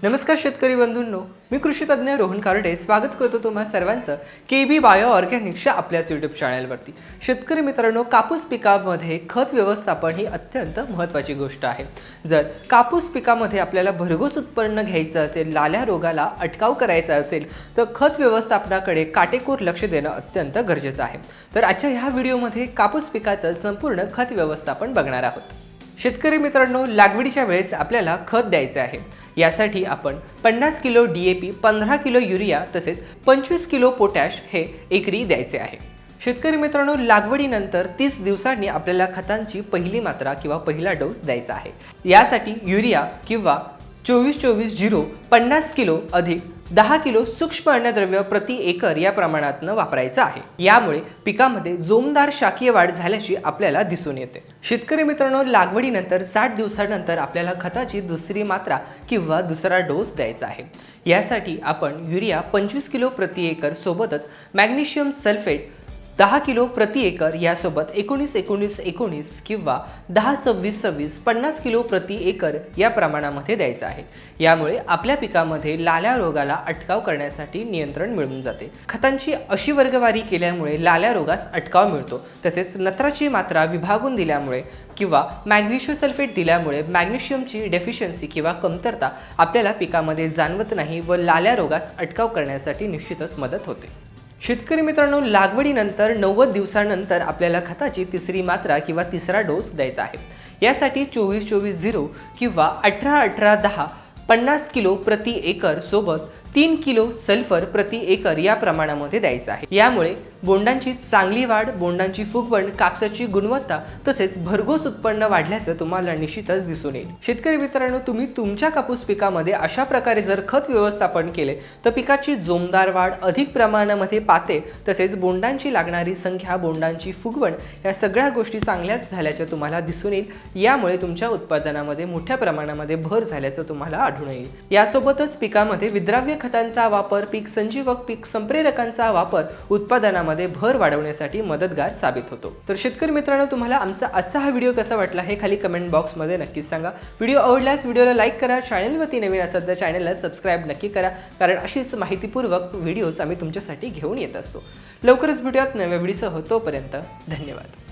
नमस्कार शेतकरी बंधूंनो, मी कृषी तज्ञ रोहन कारडे स्वागत करतो तुम्हा सर्वांचं केबी बायो ऑर्गॅनिक्सच्या आपल्याच यूट्यूब चॅनलवरती। शेतकरी मित्रांनो, कापूस पिकामध्ये खत व्यवस्थापन ही अत्यंत महत्त्वाची गोष्ट आहे। जर कापूस पिकामध्ये आपल्याला भरघोस उत्पन्न घ्यायचं असेल, लाल्या रोगाला अटकाव करायचा असेल तर खत व्यवस्थापनाकडे काटेकोर लक्ष देणं अत्यंत गरजेचं आहे। तर आजच्या ह्या व्हिडिओमध्ये कापूस पिकाचं संपूर्ण खत व्यवस्थापन बघणार आहोत। शेतकरी मित्रांनो, लागवडीच्या वेळेस आपल्याला खत द्यायचे आहे। यासाठी आपण 50 किलो DAP, 15 किलो युरिया तसेच 25 किलो पोटॅश हे एकरी द्यायचे आहे। शेतकरी मित्रांनो, लागवडीनंतर 30 दिवसांनी आपल्याला खतांची पहिली मात्रा किंवा पहिला डोस द्यायचा आहे। यासाठी युरिया किंवा 24-24-0 50 किलो अधिक 10 किलो सूक्ष्म अन्नद्रव्य प्रति एकर या प्रमाणातनं वापरायचं आहे। यामुळे पिकामध्ये जोमदार शाकीय वाढ झाल्याची आपल्याला दिसून येते। शेतकरी मित्रांनो, लागवडीनंतर 60 दिवसांनंतर आपल्याला खताची दुसरी मात्रा किंवा दुसरा डोस द्यायचा आहे। यासाठी आपण युरिया 25 किलो प्रति एकर सोबतच मॅग्नेशियम सल्फेट 10 किलो प्रति एकर यासोबत 19-19-19 किंवा 10-26-26 50 किलो प्रति एकर या प्रमाणामध्ये द्यायचं आहे। यामुळे आपल्या पिकामध्ये लाल्या रोगाला अटकाव करण्यासाठी नियंत्रण मिळून जाते। खतांची अशी वर्गवारी केल्यामुळे लाल्या रोगास अटकाव मिळतो। तसेच नत्राची मात्रा विभागून दिल्यामुळे किंवा मॅग्नेशियम सल्फेट दिल्यामुळे मॅग्नेशियमची डेफिशियन्सी किंवा कमतरता आपल्याला पिकामध्ये जाणवत नाही व लाल्या रोगास अटकाव करण्यासाठी निश्चितच मदत होते। शेतकरी मित्रांनो, लागवडीनंतर 90 दिवसांनंतर आपल्याला खताची तिसरी मात्रा किंवा तिसरा डोस द्यायचा आहे। यासाठी 24-24-0 किंवा 18-18-10 50 किलो प्रति एकर सोबत 3 किलो सल्फर प्रति एकर या प्रमाणामध्ये द्यायचं आहे। यामुळे बोंडांची चांगली वाढ, बोंडांची फुगवण, कापसाची गुणवत्ता तसेच भरघोस उत्पन्न वाढल्याचं तुम्हाला निश्चितच दिसून येईल। शेतकरी मित्रांनो, तुम्ही तुमच्या कापूस पिकामध्ये अशा प्रकारे जर खत व्यवस्थापन केले तर पिकाची जोमदार वाढ, अधिक प्रमाणामध्ये पाते तसेच बोंडांची लागणारी संख्या, बोंडांची फुगवण या सगळ्या गोष्टी चांगल्याच झाल्याचं तुम्हाला दिसून येईल। यामुळे तुमच्या उत्पादनामध्ये मोठ्या प्रमाणामध्ये भर झाल्याचं तुम्हाला आढळून येईल। यासोबतच पिकामध्ये विद्राव्य खतांचा वापर, पीक संजीवक, पीक संप्रेरकांचा वापर उत्पादनामध्ये भर वाढवण्यासाठी मदतगार साबित होतो। तर शेतकरी मित्रांनो, तुम्हाला आमचा आजचा हा व्हिडिओ कसा वाटला हे खाली कमेंट बॉक्समध्ये नक्कीच सांगा। व्हिडिओ आवडल्यास व्हिडिओला लाईक करा, चॅनलवरती नवीन असाल तर चॅनलला सबस्क्राईब नक्की करा, कारण अशीच माहितीपूर्वक व्हिडिओज आम्ही तुमच्यासाठी घेऊन येत असतो। लवकरच भेटूयात नव्या व्हिडिओसह, तोपर्यंत धन्यवाद।